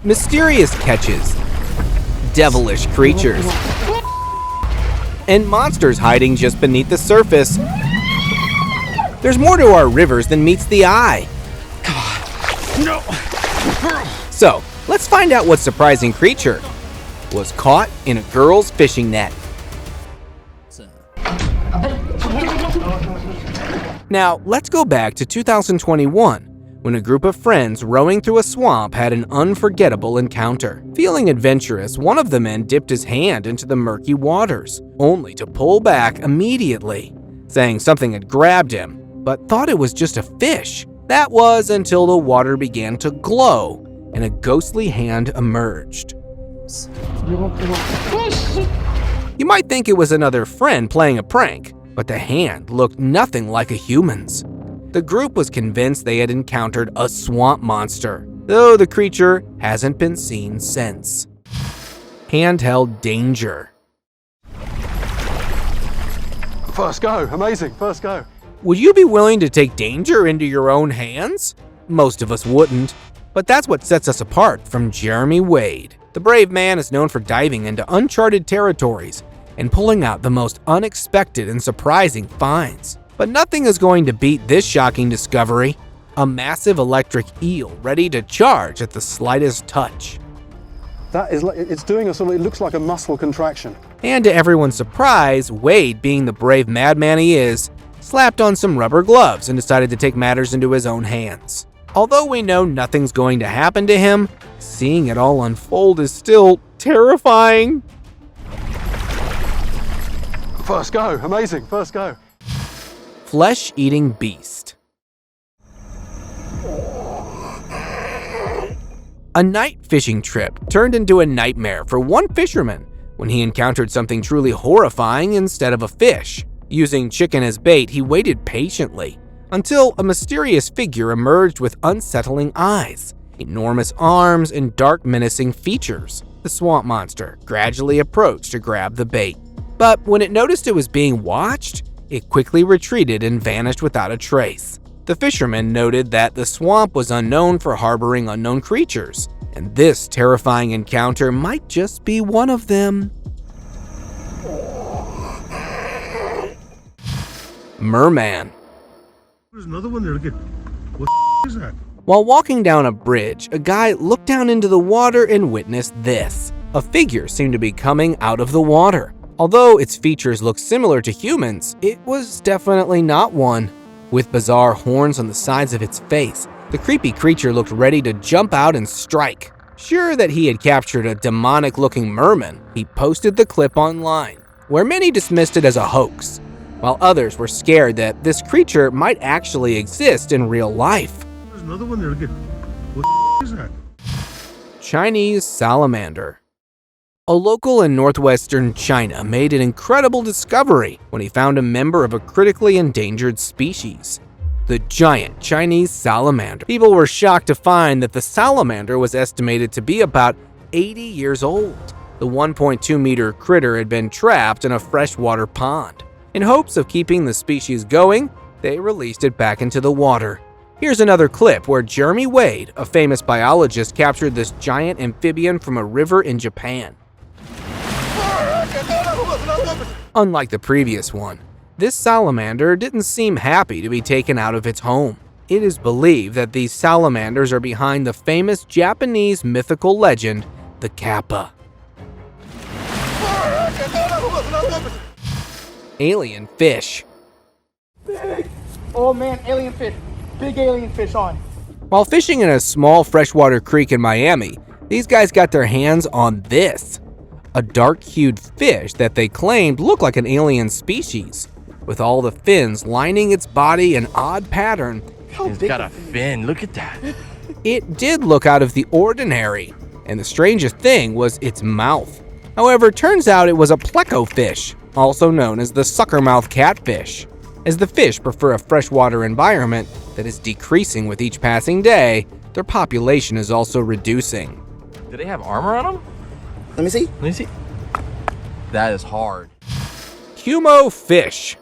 mysterious catches, devilish creatures, and monsters hiding just beneath the surface. There's more to our rivers than meets the eye. No. So, let's find out what surprising creature was caught in a girl's fishing net. Now, let's go back to 2021, when a group of friends rowing through a swamp had an unforgettable encounter. Feeling adventurous, one of the men dipped his hand into the murky waters, only to pull back immediately, saying something had grabbed him, but thought it was just a fish. That was until the water began to glow and a ghostly hand emerged. You might think it was another friend playing a prank, but the hand looked nothing like a human's. The group was convinced they had encountered a swamp monster, though the creature hasn't been seen since. Handheld Danger. First go, amazing, first go. Would you be willing to take danger into your own hands? Most of us wouldn't, but that's what sets us apart from Jeremy Wade. The brave man is known for diving into uncharted territories and pulling out the most unexpected and surprising finds. But nothing is going to beat this shocking discovery: a massive electric eel ready to charge at the slightest touch. That is like, it's doing a sort of, it looks like a muscle contraction. And to everyone's surprise, Wade, being the brave madman he is, slapped on some rubber gloves and decided to take matters into his own hands. Although we know nothing's going to happen to him, seeing it all unfold is still terrifying. First go, amazing, first go. FleshEating Beast. A night fishing trip turned into a nightmare for one fisherman when he encountered something truly horrifying instead of a fish. Using chicken as bait, he waited patiently until a mysterious figure emerged with unsettling eyes, enormous arms, and dark, menacing features. The swamp monster gradually approached to grab the bait, but when it noticed it was being watched, it quickly retreated and vanished without a trace. The fisherman noted that the swamp was unknown for harboring unknown creatures, and this terrifying encounter might just be one of them. Merman. There's another one there. What is that? While walking down a bridge, a guy looked down into the water and witnessed this. A figure seemed to be coming out of the water. Although its features looked similar to humans, it was definitely not one. With bizarre horns on the sides of its face, the creepy creature looked ready to jump out and strike. Sure that he had captured a demonic-looking merman, he posted the clip online, where many dismissed it as a hoax, while others were scared that this creature might actually exist in real life. There's another one there. What is that? Chinese Salamander. A local in northwestern China made an incredible discovery when he found a member of a critically endangered species, the giant Chinese salamander. People were shocked to find that the salamander was estimated to be about 80 years old. The 1.2-meter critter had been trapped in a freshwater pond. In hopes of keeping the species going, they released it back into the water. Here's another clip where Jeremy Wade, a famous biologist, captured this giant amphibian from a river in Japan. Unlike the previous one, this salamander didn't seem happy to be taken out of its home. It is believed that these salamanders are behind the famous Japanese mythical legend, the Kappa. Alien fish. Big! Oh man, alien fish. Big alien fish on. While fishing in a small freshwater creek in Miami, these guys got their hands on this. A dark-hued fish that they claimed looked like an alien species, with all the fins lining its body an odd pattern. It's got a fin, look at that. It did look out of the ordinary, and the strangest thing was its mouth. However, it turns out it was a pleco fish, also known as the suckermouth catfish. As the fish prefer a freshwater environment that is decreasing with each passing day, their population is also reducing. Do they have armor on them? Let me see. Let me see. That is hard. Humo fish.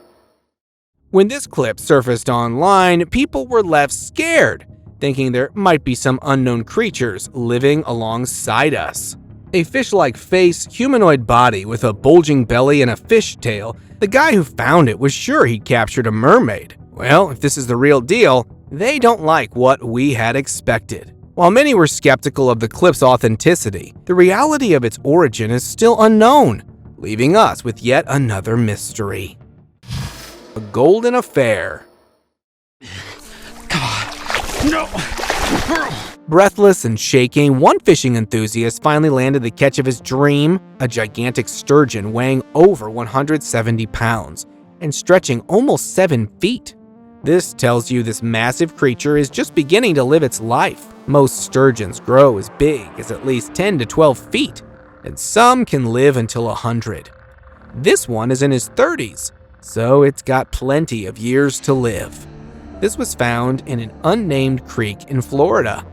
When this clip surfaced online, people were left scared. thinking there might be some unknown creatures living alongside us. A fish-like face, humanoid body with a bulging belly and a fish tail, the guy who found it was sure he'd captured a mermaid. Well, if this is the real deal, they don't like what we had expected. While many were skeptical of the clip's authenticity, the reality of its origin is still unknown, leaving us with yet another mystery. A golden affair. No! Breathless and shaking, one fishing enthusiast finally landed the catch of his dream, a gigantic sturgeon weighing over 170 pounds and stretching almost 7 feet. This tells you this massive creature is just beginning to live its life. Most sturgeons grow as big as at least 10 to 12 feet, and some can live until 100. This one is in his 30s, so it's got plenty of years to live. This was found in an unnamed creek in Florida,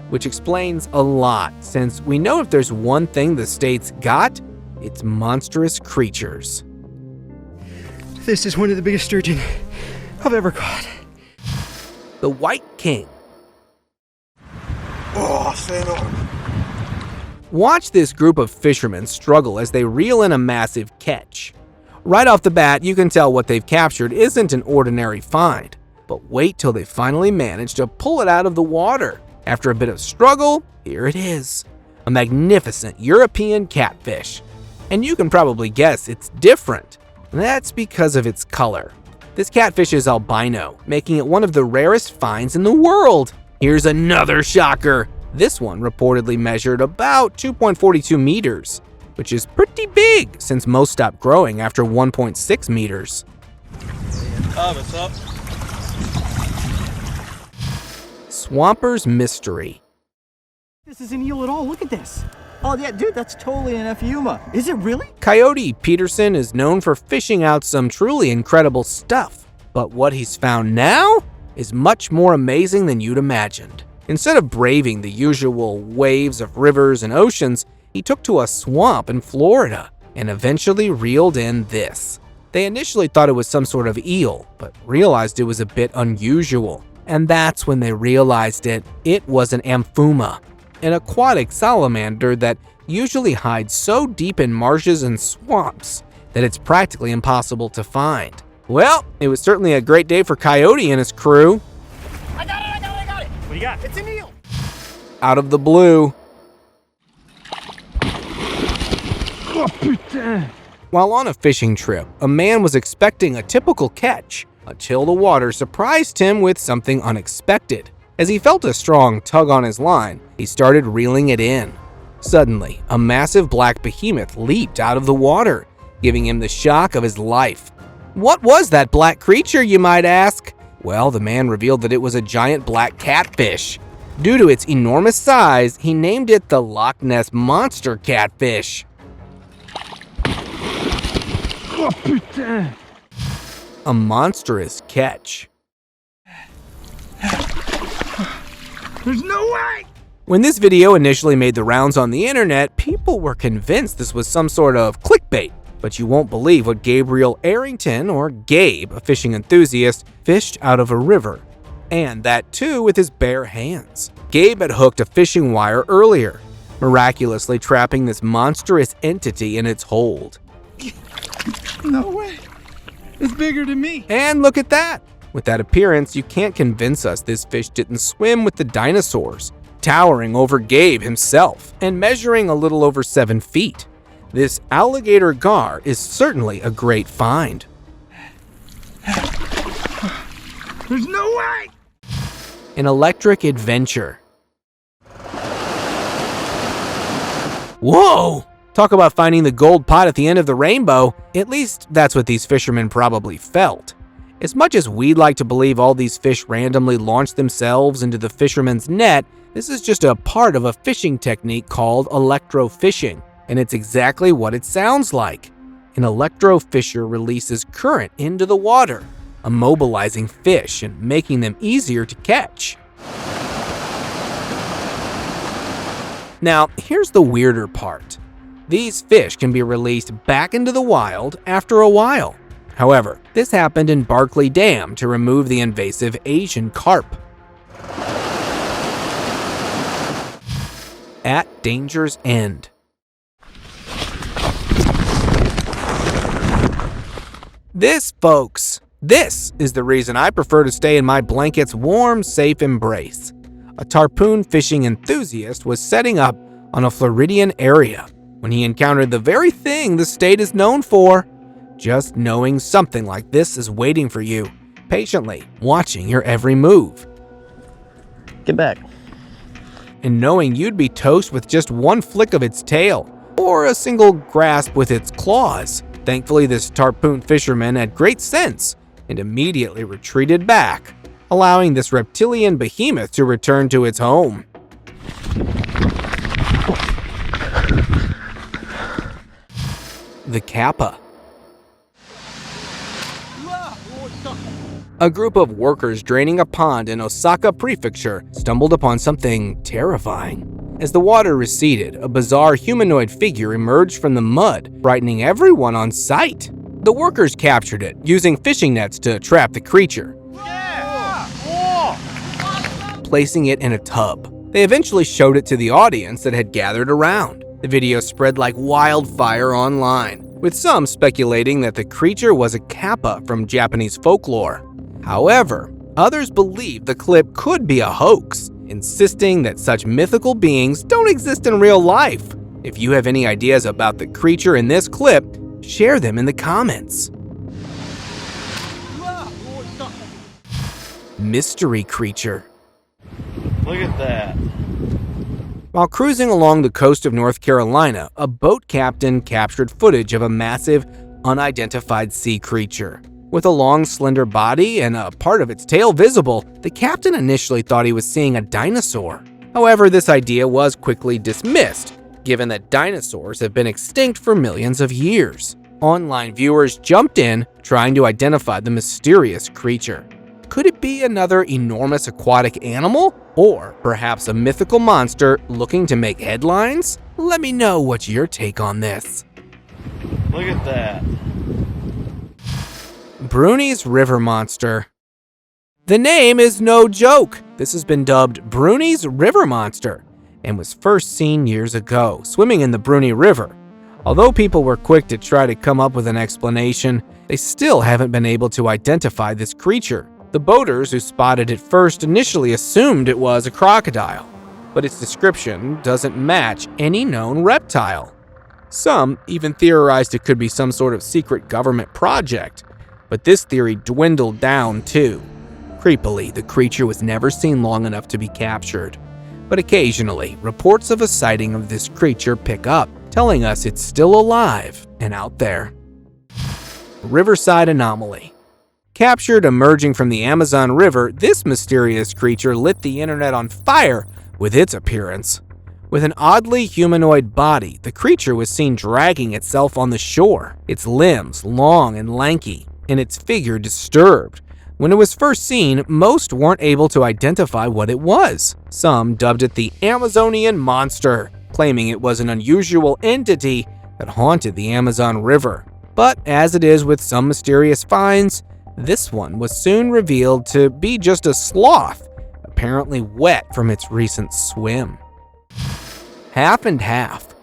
which explains a lot, since we know if there's one thing the state's got, it's monstrous creatures. This is one of the biggest sturgeon I've ever caught. The White King. Oh, say no. Watch this group of fishermen struggle as they reel in a massive catch. Right off the bat, you can tell what they've captured isn't an ordinary find, but wait till they finally manage to pull it out of the water. After a bit of struggle, here it is. A magnificent European catfish. And you can probably guess it's different. That's because of its color. This catfish is albino, making it one of the rarest finds in the world. Here's another shocker. This one reportedly measured about 2.42 meters, which is pretty big since most stop growing after 1.6 meters. What's up? Swamper's Mystery. This isn't eel at all. Look at this. Oh, yeah, dude, that's totally an F-Yuma. Is it really? Coyote Peterson is known for fishing out some truly incredible stuff, but what he's found now is much more amazing than you'd imagined. Instead of braving the usual waves of rivers and oceans, he took to a swamp in Florida and eventually reeled in this. They initially thought it was some sort of eel, but realized it was a bit unusual. And that's when they realized it was an amphuma, an aquatic salamander that usually hides so deep in marshes and swamps that it's practically impossible to find. Well, it was certainly a great day for Coyote and his crew. I got it. What do you got? It's an eel. Out of the blue. Oh, putain. While on a fishing trip, a man was expecting a typical catch until the water surprised him with something unexpected. As he felt a strong tug on his line, he started reeling it in. Suddenly, a massive black behemoth leaped out of the water, giving him the shock of his life. What was that black creature, you might ask? Well, the man revealed that it was a giant black catfish. Due to its enormous size, he named it the Loch Ness Monster Catfish. Oh, putain. A monstrous catch. There's no way! When this video initially made the rounds on the internet, people were convinced this was some sort of clickbait. But you won't believe what Gabriel Arrington, or Gabe, a fishing enthusiast, fished out of a river. And that too with his bare hands. Gabe had hooked a fishing wire earlier, miraculously trapping this monstrous entity in its hold. No way. It's bigger than me. And look at that! With that appearance, you can't convince us this fish didn't swim with the dinosaurs, towering over Gabe himself and measuring a little over 7 feet. This alligator gar is certainly a great find. There's no way! An electric adventure. Whoa! Talk about finding the gold pot at the end of the rainbow. At least that's what these fishermen probably felt. As much as we'd like to believe all these fish randomly launched themselves into the fisherman's net, this is just a part of a fishing technique called electrofishing, and it's exactly what it sounds like. An electrofisher releases current into the water, immobilizing fish and making them easier to catch. Now, here's the weirder part. These fish can be released back into the wild after a while. However, this happened in Barkley Dam to remove the invasive Asian carp. at danger's end. This, folks, this is the reason I prefer to stay in my blanket's warm, safe embrace. A tarpon fishing enthusiast was setting up on a Floridian area when he encountered the very thing the state is known for. Just knowing something like this is waiting for you, patiently watching your every move. Get back. And knowing you'd be toast with just one flick of its tail, or a single grasp with its claws. Thankfully, this tarpon fisherman had great sense and immediately retreated back, allowing this reptilian behemoth to return to its home. The Kappa. A group of workers draining a pond in Osaka Prefecture stumbled upon something terrifying. As the water receded, a bizarre humanoid figure emerged from the mud, frightening everyone on sight. The workers captured it, using fishing nets to trap the creature, placing it in a tub. They eventually showed it to the audience that had gathered around. The video spread like wildfire online, with some speculating that the creature was a Kappa from Japanese folklore. However, others believe the clip could be a hoax, insisting that such mythical beings don't exist in real life. If you have any ideas about the creature in this clip, share them in the comments. Mystery Creature. Look at that. While cruising along the coast of North Carolina, a boat captain captured footage of a massive, unidentified sea creature. With a long, slender body and a part of its tail visible, the captain initially thought he was seeing a dinosaur. However, this idea was quickly dismissed, given that dinosaurs have been extinct for millions of years. Online viewers jumped in, trying to identify the mysterious creature. Could it be another enormous aquatic animal? Or perhaps a mythical monster looking to make headlines? Let me know what's your take on this. Look at that. Bruni's River Monster. The name is no joke. This has been dubbed Bruni's River Monster and was first seen years ago, swimming in the Bruni River. Although people were quick to try to come up with an explanation, they still haven't been able to identify this creature. The boaters who spotted it first initially assumed it was a crocodile, but its description doesn't match any known reptile. Some even theorized it could be some sort of secret government project, but this theory dwindled down too. Creepily, the creature was never seen long enough to be captured, but occasionally, reports of a sighting of this creature pick up, telling us it's still alive and out there. Riverside Anomaly. Captured emerging from the Amazon River, this mysterious creature lit the internet on fire with its appearance. With an oddly humanoid body, the creature was seen dragging itself on the shore, its limbs long and lanky, and its figure disturbed. When it was first seen, most weren't able to identify what it was. Some dubbed it the Amazonian Monster, claiming it was an unusual entity that haunted the Amazon River. But as it is with some mysterious finds, this one was soon revealed to be just a sloth, apparently wet from its recent swim. Half and half.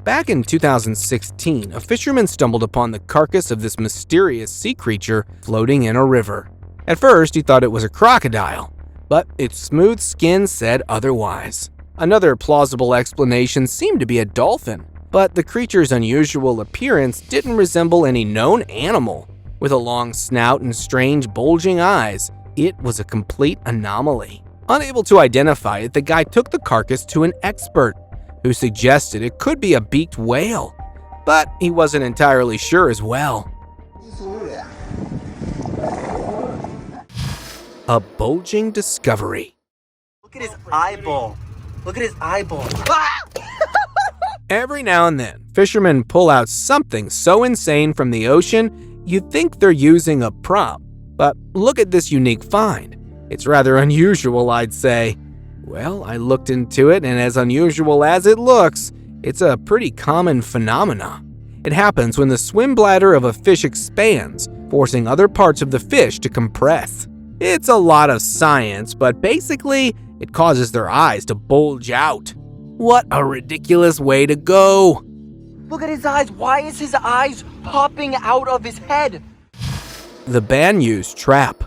Back in 2016, a fisherman stumbled upon the carcass of this mysterious sea creature floating in a river. At first, he thought it was a crocodile, but its smooth skin said otherwise. Another plausible explanation seemed to be a dolphin, but the creature's unusual appearance didn't resemble any known animal. With a long snout and strange bulging eyes, it was a complete anomaly. Unable to identify it, the guy took the carcass to an expert, who suggested it could be a beaked whale, but he wasn't entirely sure as well. A bulging discovery. Look at his eyeball. Look at his eyeball. Every now and then, fishermen pull out something so insane from the ocean, you'd think they're using a prop. But look at this unique find. It's rather unusual, I'd say. Well, I looked into it, and as unusual as it looks, it's a pretty common phenomena. It happens when the swim bladder of a fish expands, forcing other parts of the fish to compress. It's a lot of science, but basically, it causes their eyes to bulge out. What a ridiculous way to go! Look at his eyes. Why is his eyes popping out of his head? The Banu's trap.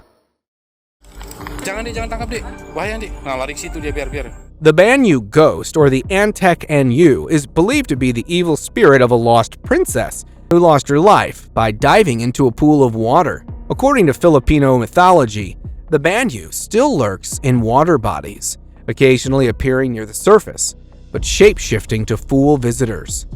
Jangan tangkap, Dik. Bahaya, Dik. Nah, lari ke situ dia, biar. The Banu ghost, or the Antek Anu, is believed to be the evil spirit of a lost princess who lost her life by diving into a pool of water. According to Filipino mythology, the Banu still lurks in water bodies, occasionally appearing near the surface, but shape-shifting to fool visitors.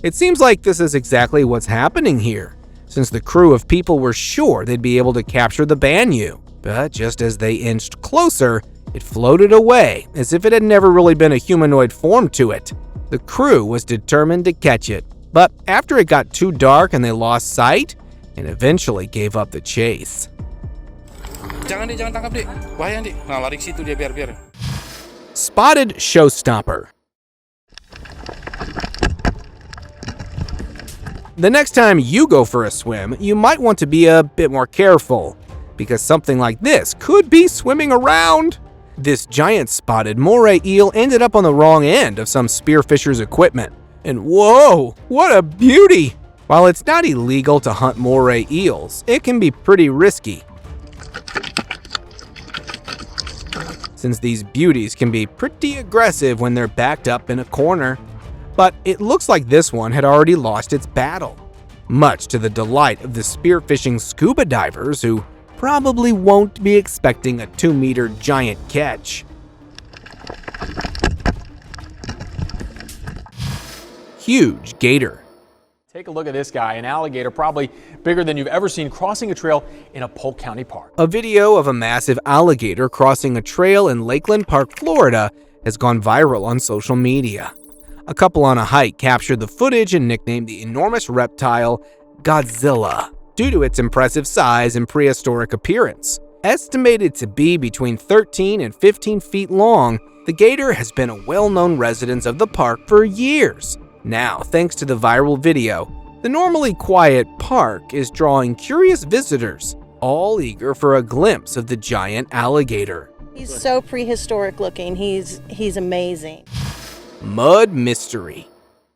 It seems like this is exactly what's happening here, since the crew of people were sure they'd be able to capture the Banu. But just as they inched closer, it floated away as if it had never really been a humanoid form to it. The crew was determined to catch it, but after it got too dark and they lost sight, it eventually gave up the chase. Jangan tangkap, Dik. Bahaya, Dik. Nah, lari ke situ dia, biar. Spotted showstopper. The next time you go for a swim, you might want to be a bit more careful, because something like this could be swimming around. This giant spotted moray eel ended up on the wrong end of some spearfisher's equipment. And whoa, what a beauty! While it's not illegal to hunt moray eels, it can be pretty risky, since these beauties can be pretty aggressive when they're backed up in a corner. But it looks like this one had already lost its battle, much to the delight of the spearfishing scuba divers who probably won't be expecting a 2-meter giant catch. Huge gator. Take a look at this guy, an alligator probably bigger than you've ever seen crossing a trail in a Polk County park. A video of a massive alligator crossing a trail in Lakeland Park, Florida has gone viral on social media. A couple on a hike captured the footage and nicknamed the enormous reptile Godzilla due to its impressive size and prehistoric appearance. Estimated to be between 13 and 15 feet long, the gator has been a well-known resident of the park for years. Now, thanks to the viral video, the normally quiet park is drawing curious visitors, all eager for a glimpse of the giant alligator. He's so prehistoric looking. He's amazing. Mud mystery.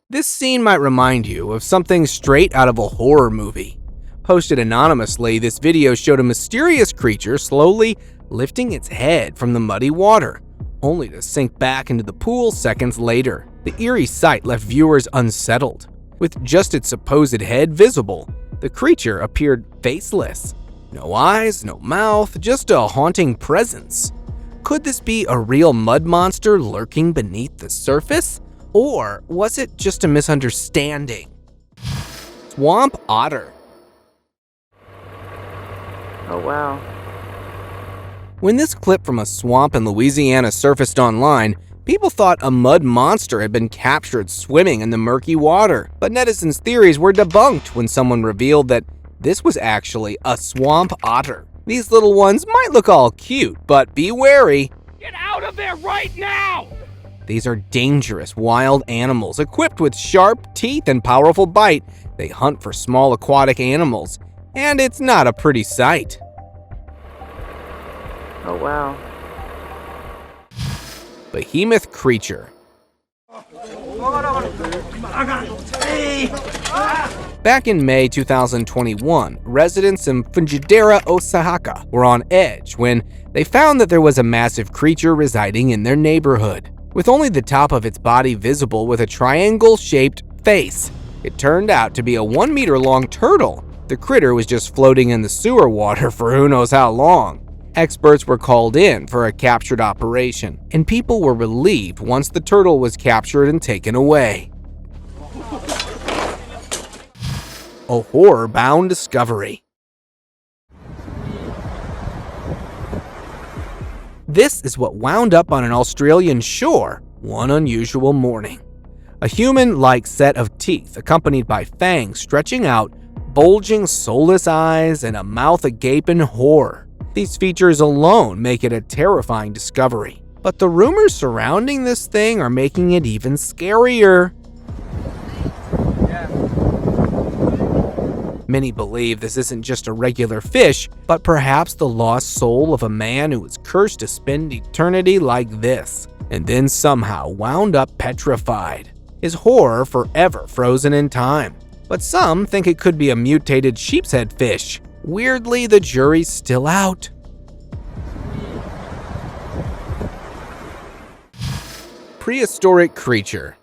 This scene might remind you of something straight out of a horror movie. Posted anonymously, this video showed a mysterious creature slowly lifting its head from the muddy water, only to sink back into the pool seconds later. The eerie sight left viewers unsettled. With just its supposed head visible, the creature appeared faceless. No eyes, no mouth, just a haunting presence. Could this be a real mud monster lurking beneath the surface? Or was it just a misunderstanding? Swamp otter. Oh, wow. When this clip from a swamp in Louisiana surfaced online, people thought a mud monster had been captured swimming in the murky water. But netizens' theories were debunked when someone revealed that this was actually a swamp otter. These little ones might look all cute, but be wary. Get out of there right now! These are dangerous wild animals equipped with sharp teeth and powerful bite. They hunt for small aquatic animals, and it's not a pretty sight. Oh, wow. Behemoth Creature. Back in May 2021, residents in Fujidera, Osaka were on edge when they found that there was a massive creature residing in their neighborhood. With only the top of its body visible with a triangle-shaped face, it turned out to be a 1-meter-long turtle. The critter was just floating in the sewer water for who knows how long. Experts were called in for a captured operation, and people were relieved once the turtle was captured and taken away. A horror-bound discovery. This is what wound up on an Australian shore one unusual morning. A human-like set of teeth accompanied by fangs stretching out, bulging soulless eyes, and a mouth agape in horror. These features alone make it a terrifying discovery, but the rumors surrounding this thing are making it even scarier. Many believe this isn't just a regular fish, but perhaps the lost soul of a man who was cursed to spend eternity like this, and then somehow wound up petrified, his horror forever frozen in time. But some think it could be a mutated sheepshead fish. Weirdly, the jury's still out. Prehistoric Creature.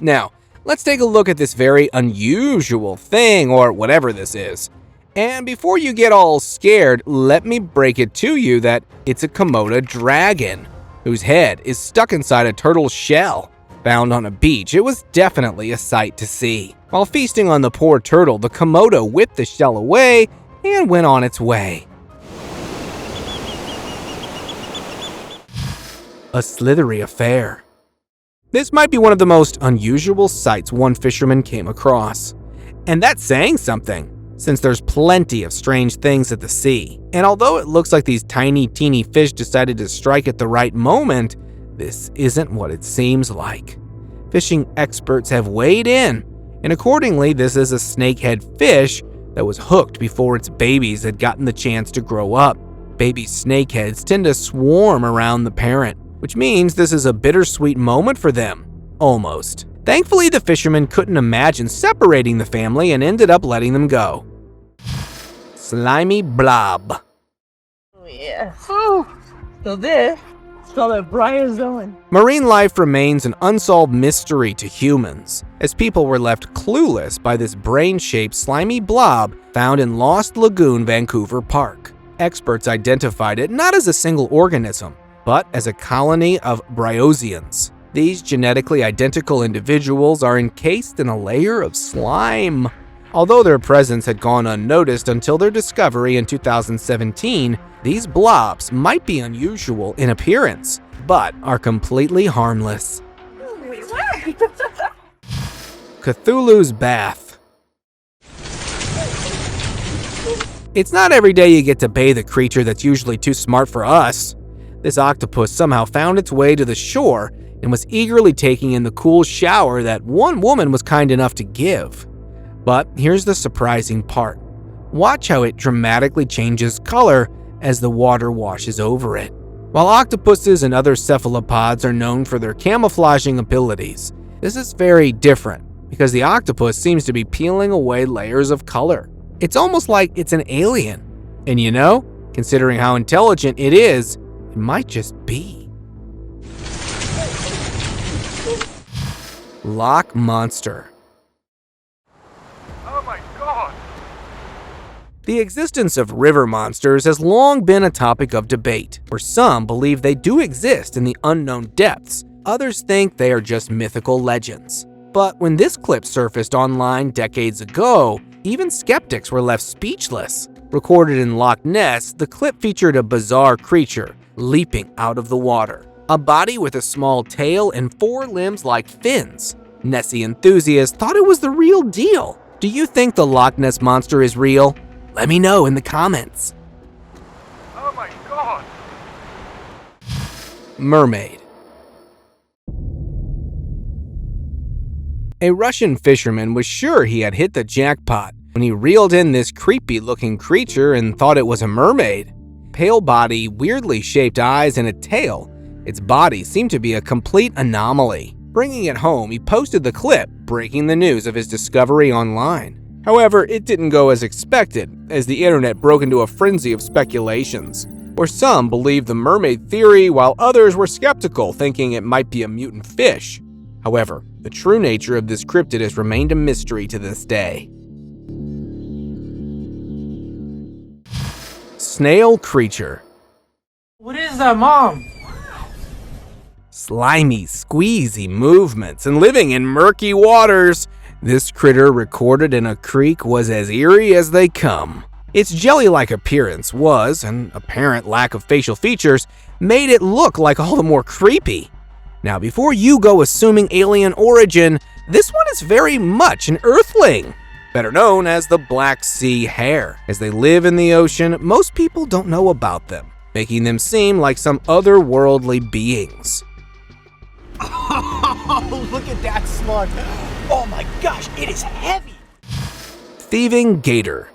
Now, let's take a look at this very unusual thing, or whatever this is. And before you get all scared, let me break it to you that it's a Komodo dragon, whose head is stuck inside a turtle's shell. Found on a beach, it was definitely a sight to see. While feasting on the poor turtle, the Komodo whipped the shell away and went on its way. A slithery affair. This might be one of the most unusual sights one fisherman came across. And that's saying something, since there's plenty of strange things at the sea. And although it looks like these tiny, teeny fish decided to strike at the right moment, this isn't what it seems like. Fishing experts have weighed in, and accordingly, this is a snakehead fish that was hooked before its babies had gotten the chance to grow up. Baby snakeheads tend to swarm around the parent, which means this is a bittersweet moment for them. Almost. Thankfully, the fisherman couldn't imagine separating the family and ended up letting them go. Slimy Blob. Oh yeah. Oh, so this is called a bryozoan. Marine life remains an unsolved mystery to humans, as people were left clueless by this brain-shaped slimy blob found in Lost Lagoon, Vancouver Park. Experts identified it not as a single organism, but as a colony of bryozoans. These genetically identical individuals are encased in a layer of slime. Although their presence had gone unnoticed until their discovery in 2017, these blobs might be unusual in appearance, but are completely harmless. Cthulhus Bath. It's not every day you get to bathe a creature that's usually too smart for us. This octopus somehow found its way to the shore and was eagerly taking in the cool shower that one woman was kind enough to give. But here's the surprising part. Watch how it dramatically changes color as the water washes over it. While octopuses and other cephalopods are known for their camouflaging abilities, this is very different because the octopus seems to be peeling away layers of color. It's almost like it's an alien. And you know, considering how intelligent it is, it might just be. Loch Monster. Oh my god! The existence of river monsters has long been a topic of debate, where some believe they do exist in the unknown depths, others think they are just mythical legends. But when this clip surfaced online decades ago, even skeptics were left speechless. Recorded in Loch Ness, the clip featured a bizarre creature leaping out of the water. A body with a small tail and 4 limbs like fins. Nessie enthusiasts thought it was the real deal. Do you think the Loch Ness Monster is real? Let me know in the comments. Oh my god! Mermaid. A Russian fisherman was sure he had hit the jackpot when he reeled in this creepy-looking creature and thought it was a mermaid. Pale body, weirdly shaped eyes, and a tail, its body seemed to be a complete anomaly. Bringing it home, he posted the clip, breaking the news of his discovery online. However, it didn't go as expected, as the internet broke into a frenzy of speculations, where some believed the mermaid theory while others were skeptical, thinking it might be a mutant fish. However, the true nature of this cryptid has remained a mystery to this day. Snail Creature. What is that, Mom? Slimy, squeezy movements and living in murky waters. This critter, recorded in a creek, was as eerie as they come. Its jelly-like appearance was, and apparent lack of facial features, made it look like all the more creepy. Now, before you go assuming alien origin, this one is very much an earthling, better known as the Black Sea Hare. As they live in the ocean, most people don't know about them, making them seem like some otherworldly beings. Oh, look at that slug. Oh my gosh, it is heavy! Thieving Gator.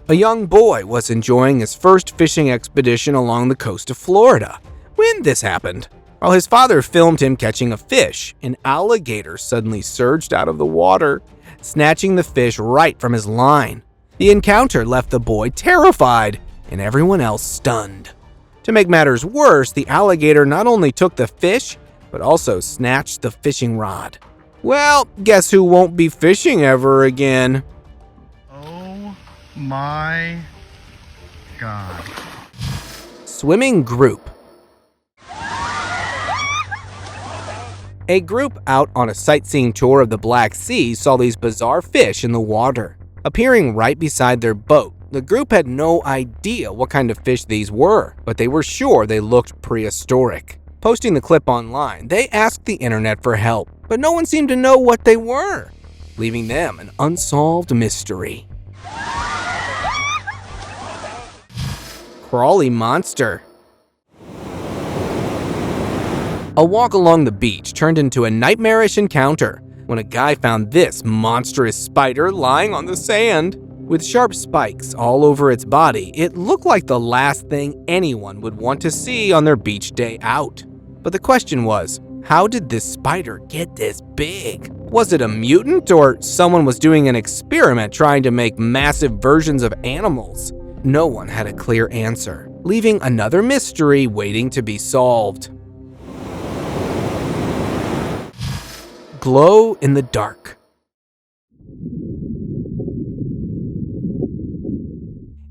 A young boy was enjoying his first fishing expedition along the coast of Florida when this happened. While his father filmed him catching a fish, an alligator suddenly surged out of the water, snatching the fish right from his line. The encounter left the boy terrified and everyone else stunned. To make matters worse, the alligator not only took the fish, but also snatched the fishing rod. Well, guess who won't be fishing ever again? Oh my God. Swimming group. A group out on a sightseeing tour of the Black Sea saw these bizarre fish in the water. Appearing right beside their boat, the group had no idea what kind of fish these were, but they were sure they looked prehistoric. Posting the clip online, they asked the internet for help, but no one seemed to know what they were, leaving them an unsolved mystery. Crawly Monster. A walk along the beach turned into a nightmarish encounter when a guy found this monstrous spider lying on the sand. With sharp spikes all over its body, it looked like the last thing anyone would want to see on their beach day out. But the question was, how did this spider get this big? Was it a mutant, or someone was doing an experiment trying to make massive versions of animals? No one had a clear answer, leaving another mystery waiting to be solved. Glow in the dark.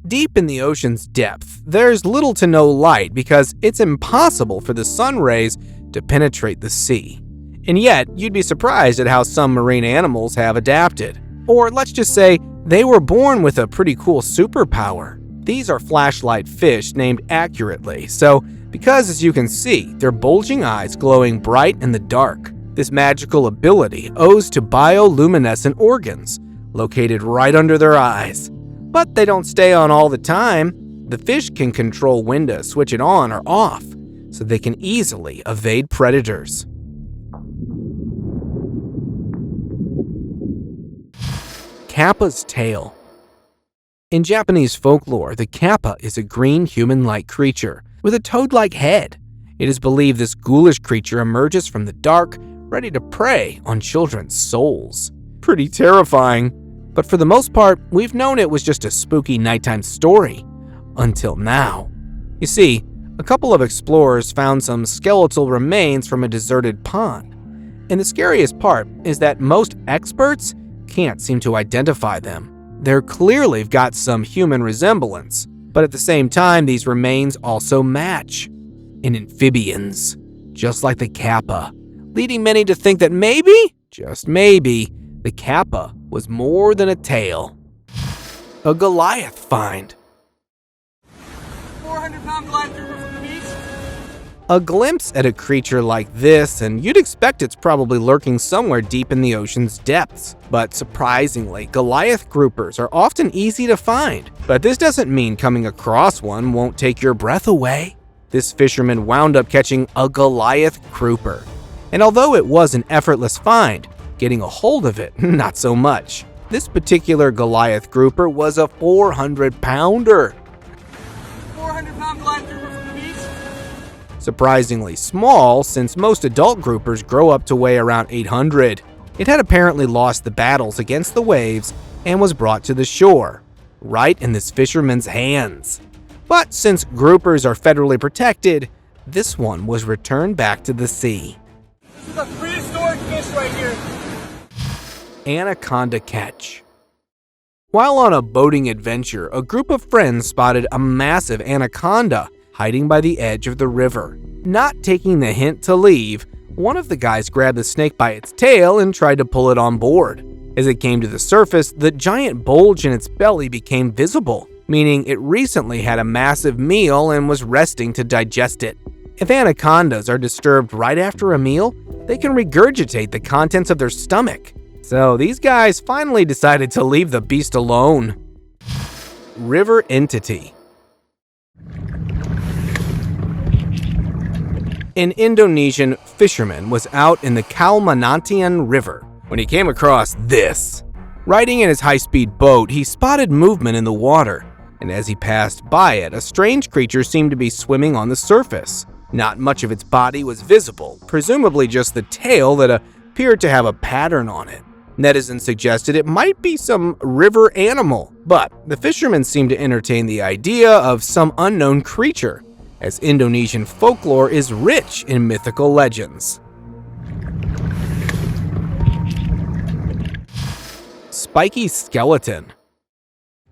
Deep in the ocean's depth, there's little to no light because it's impossible for the sun rays to penetrate the sea. And yet, you'd be surprised at how some marine animals have adapted. Or let's just say, they were born with a pretty cool superpower. These are flashlight fish named accurately, so because as you can see, their bulging eyes glowing bright in the dark. This magical ability owes to bioluminescent organs located right under their eyes. But they don't stay on all the time. The fish can control when to switch it on or off, so they can easily evade predators. Kappa's Tail. In Japanese folklore, the Kappa is a green human-like creature with a toad-like head. It is believed this ghoulish creature emerges from the dark, ready to prey on children's souls. Pretty terrifying. But for the most part, we've known it was just a spooky nighttime story. Until now. You see, a couple of explorers found some skeletal remains from a deserted pond. And the scariest part is that most experts can't seem to identify them. They're clearly got some human resemblance, but at the same time, these remains also match in amphibians, just like the Kappa, leading many to think that maybe, just maybe, the Kappa was more than a tail. A Goliath find. 400-pound Goliath from the beach? A glimpse at a creature like this, and you'd expect it's probably lurking somewhere deep in the ocean's depths. But surprisingly, Goliath groupers are often easy to find. But this doesn't mean coming across one won't take your breath away. This fisherman wound up catching a Goliath grouper. And although it was an effortless find, getting a hold of it, not so much. This particular Goliath grouper was a 400-pounder. 400-pound Goliath grouper from the beach? Surprisingly small, since most adult groupers grow up to weigh around 800. It had apparently lost the battles against the waves and was brought to the shore, right in this fisherman's hands. But since groupers are federally protected, this one was returned back to the sea. This is a prehistoric fish right here. Anaconda Catch. While on a boating adventure, a group of friends spotted a massive anaconda hiding by the edge of the river. Not taking the hint to leave, one of the guys grabbed the snake by its tail and tried to pull it on board. As it came to the surface, the giant bulge in its belly became visible, meaning it recently had a massive meal and was resting to digest it. If anacondas are disturbed right after a meal, they can regurgitate the contents of their stomach. So these guys finally decided to leave the beast alone. River Entity. An Indonesian fisherman was out in the Kalimantan River when he came across this. Riding in his high-speed boat, he spotted movement in the water, and as he passed by it, a strange creature seemed to be swimming on the surface. Not much of its body was visible, presumably just the tail that appeared to have a pattern on it. Netizens suggested it might be some river animal, but the fishermen seemed to entertain the idea of some unknown creature, as Indonesian folklore is rich in mythical legends. Spiky skeleton.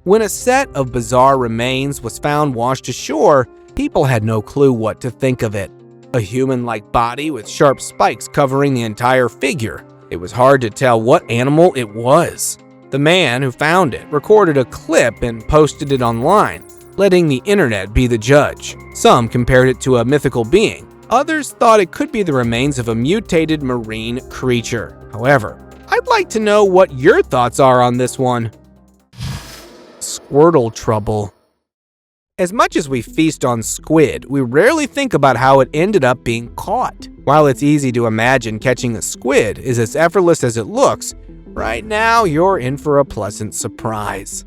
When a set of bizarre remains was found washed ashore, people had no clue what to think of it. A human-like body with sharp spikes covering the entire figure. It was hard to tell what animal it was. The man who found it recorded a clip and posted it online, letting the internet be the judge. Some compared it to a mythical being. Others thought it could be the remains of a mutated marine creature. However, I'd like to know what your thoughts are on this one. Squirtle trouble. As much as we feast on squid, we rarely think about how it ended up being caught. While it's easy to imagine catching a squid is as effortless as it looks, right now you're in for a pleasant surprise.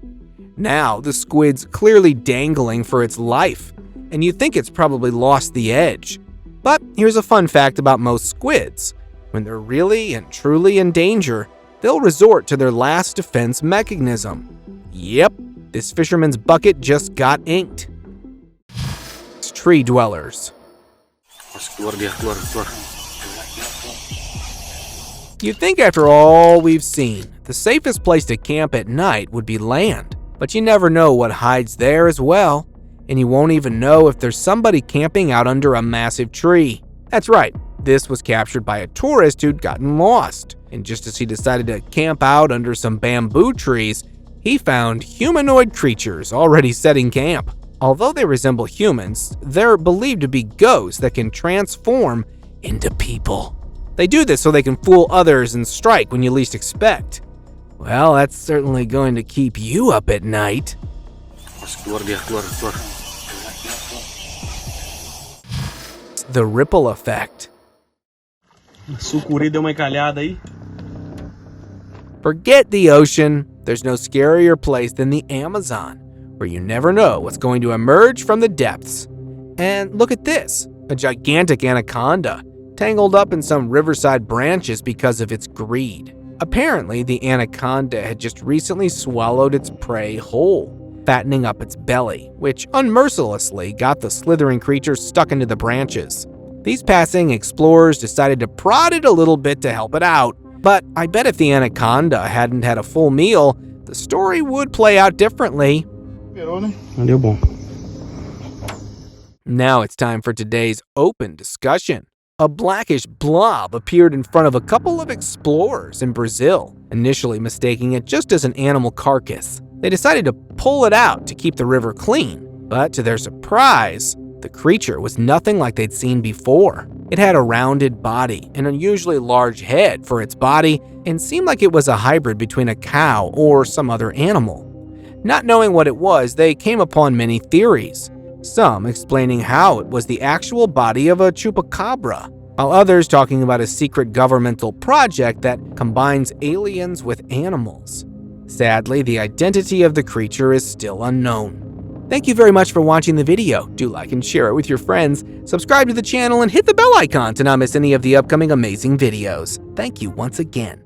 Now the squid's clearly dangling for its life, and you think it's probably lost the edge. But here's a fun fact about most squids. When they're really and truly in danger, they'll resort to their last defense mechanism. Yep, this fisherman's bucket just got inked. It's tree dwellers. You'd think after all we've seen, the safest place to camp at night would be land. But you never know what hides there as well, and you won't even know if there's somebody camping out under a massive tree. That's right, this was captured by a tourist who'd gotten lost, and just as he decided to camp out under some bamboo trees, he found humanoid creatures already setting camp. Although they resemble humans, they're believed to be ghosts that can transform into people. They do this so they can fool others and strike when you least expect. Well, that's certainly going to keep you up at night. The ripple effect. Forget the ocean. There's no scarier place than the Amazon, where you never know what's going to emerge from the depths. And look at this, a gigantic anaconda, tangled up in some riverside branches because of its greed. Apparently, the anaconda had just recently swallowed its prey whole, fattening up its belly, which unmercilessly got the slithering creature stuck into the branches. These passing explorers decided to prod it a little bit to help it out, but I bet if the anaconda hadn't had a full meal, the story would play out differently. Now it's time for today's open discussion. A blackish blob appeared in front of a couple of explorers in Brazil, initially mistaking it just as an animal carcass. They decided to pull it out to keep the river clean, but to their surprise, the creature was nothing like they'd seen before. It had a rounded body, an unusually large head for its body, and seemed like it was a hybrid between a cow or some other animal. Not knowing what it was, they came upon many theories. Some explaining how it was the actual body of a chupacabra, while others talking about a secret governmental project that combines aliens with animals. Sadly, the identity of the creature is still unknown. Thank you very much for watching the video. Do like and share it with your friends, subscribe to the channel, and hit the bell icon to not miss any of the upcoming amazing videos. Thank you once again.